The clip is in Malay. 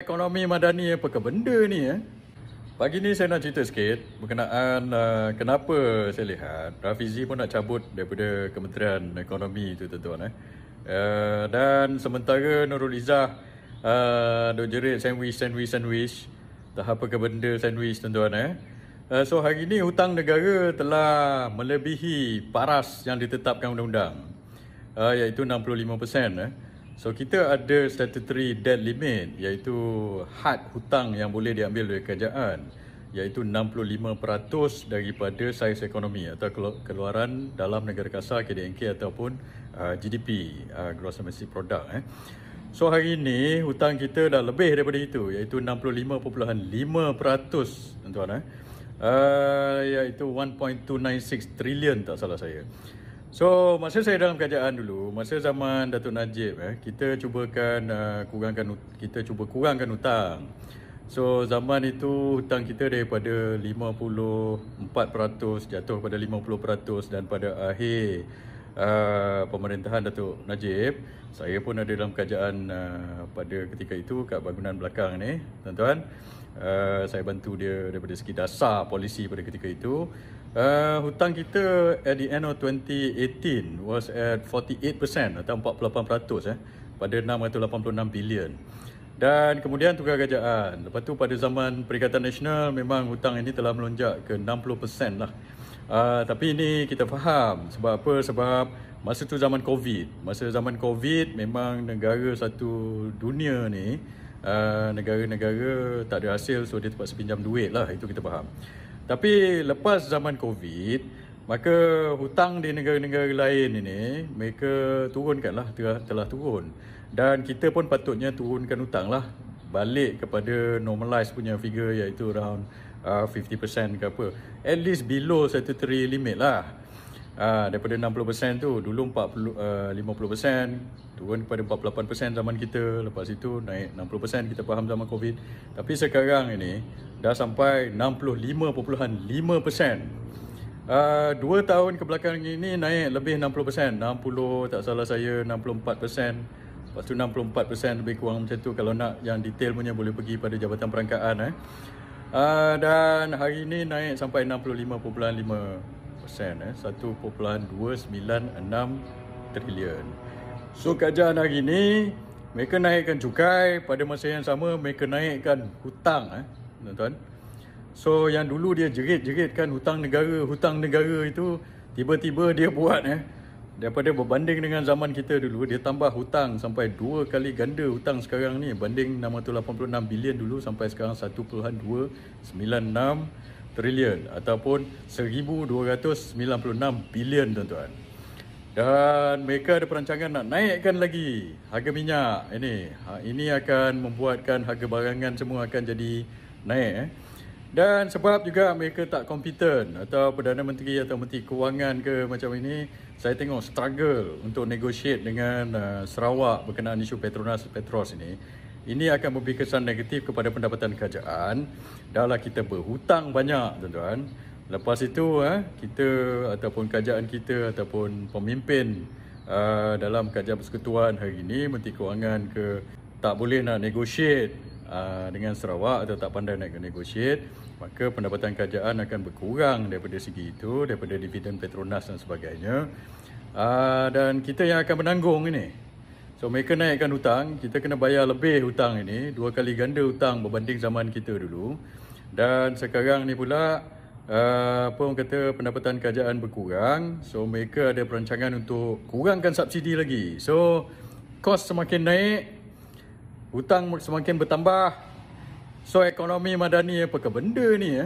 ekonomi madani apakah benda ni Pagi ni saya nak cerita sikit berkenaan kenapa saya lihat Rafizi pun nak cabut daripada Kementerian Ekonomi tu tuan-tuan dan sementara Nurul Izzah duk jerit sandwich tak apakah benda sandwich tuan-tuan So hari ni hutang negara telah melebihi paras yang ditetapkan undang-undang iaitu 65%. So kita ada statutory debt limit iaitu had hutang yang boleh diambil oleh kerajaan iaitu 65% daripada saiz ekonomi atau keluaran dalam negara kasar KDNK ataupun GDP Gross Domestic Product So hari ini hutang kita dah lebih daripada itu iaitu 65.5% tuan-tuan iaitu 1.296 trilion tak salah saya. So, masa saya dalam kerajaan dulu, masa zaman Datuk Najib, kita cuba kurangkan hutang. So, zaman itu hutang kita daripada 54% jatuh pada 50% dan pada akhir pemerintahan Datuk Najib, saya pun ada dalam kerajaan pada ketika itu kat bangunan belakang ni, tuan-tuan. Saya bantu dia daripada segi dasar polisi pada ketika itu. Hutang kita at the end of 2018 was at 48% atau 48% pada 686 bilion. Dan kemudian tukar kerajaan. Lepas tu pada zaman Perikatan Nasional memang hutang ini telah melonjak ke 60% lah. Tapi ini kita faham sebab apa? Sebab masa tu zaman COVID. Masa zaman COVID memang negara satu dunia ni negara-negara tak ada hasil, so dia terpaksa pinjam duit lah, itu kita faham. Tapi lepas zaman COVID, maka hutang di negara-negara lain ini mereka turunkan lah, telah turun. Dan kita pun patutnya turunkan hutang lah, balik kepada normalized punya figure iaitu around 50% ke apa. At least below statutory limit lah. Daripada 60% tu, dulu 50%, turun kepada 48% zaman kita. Lepas itu naik 60%, kita faham zaman COVID. Tapi sekarang ini dah sampai 65.5%. 2 tahun kebelakang ini naik lebih 60%. 60 tak salah saya 64%. Lepas tu 64% lebih kurang macam tu. Kalau nak yang detail punya boleh pergi pada Jabatan Perangkaan dan hari ini naik sampai 65.5%, 1.296 trilion. So kerajaan hari ini mereka naikkan cukai, pada masa yang sama mereka naikkan hutang tuan-tuan. So yang dulu dia jerit-jeritkan hutang negara itu, tiba-tiba dia buat daripada berbanding dengan zaman kita dulu, dia tambah hutang sampai 2 kali ganda hutang sekarang ni. Banding 686 bilion dulu sampai sekarang 1.296 trilion ataupun 1,296 bilion tuan-tuan. Dan mereka ada perancangan nak naikkan lagi harga minyak ini. Ini akan membuatkan harga barangan semua akan jadi naik Dan sebab juga mereka tak kompeten atau Perdana Menteri atau Menteri Kewangan ke macam ini, saya tengok struggle untuk negotiate dengan Sarawak berkenaan isu Petros ini. Ini akan memberi kesan negatif kepada pendapatan kerajaan. Dahlah kita berhutang banyak tuan-tuan. Lepas itu kita ataupun kerajaan kita ataupun pemimpin dalam kerajaan persekutuan hari ini, Menteri Kewangan ke, tak boleh nak negotiate dengan Sarawak atau tak pandai nak negotiate, maka pendapatan kerajaan akan berkurang daripada segi itu, daripada dividen Petronas dan sebagainya. Dan kita yang akan menanggung ini. So mereka naikkan hutang, kita kena bayar lebih hutang ini, 2 kali ganda hutang berbanding zaman kita dulu. Dan sekarang ni pula orang kata pendapatan kerajaan berkurang, so mereka ada perancangan untuk kurangkan subsidi lagi. So kos semakin naik, hutang semakin bertambah. So ekonomi madani apakah benda ni